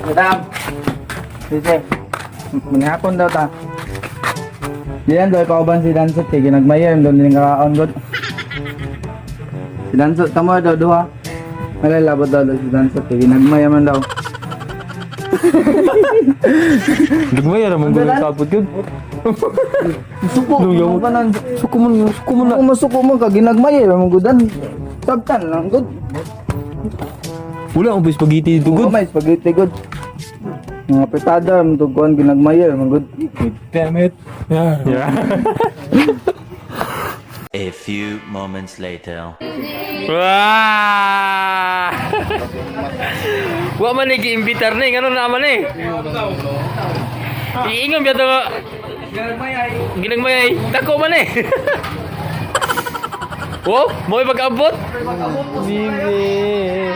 Madam. Sige. Manghapon daw ta. Diyan doy kauban si Dansot kay ginagmayem doon din kakaon gud. Si Dansot tamo daw duha. Malalabot daw si Dansot kay ginagmayaman daw. Nagmaya naman ko sapot yun. Suko. Luyaw. Suko mo na. Suko mo ka ginagmayem mo gudan. Sabtan lang gud. Wala akong spaghetti dito, good. May spaghetti gud. Mga petada mo tuguan ginagmayem mo gud. Damn it. Yeah. A few moments later. Wah! Wa man ni giimbitar ni ngano naman ni. Iingon biya to. Ginagmayay. Dako man ni. Oh, mo pag-abot? Bibi.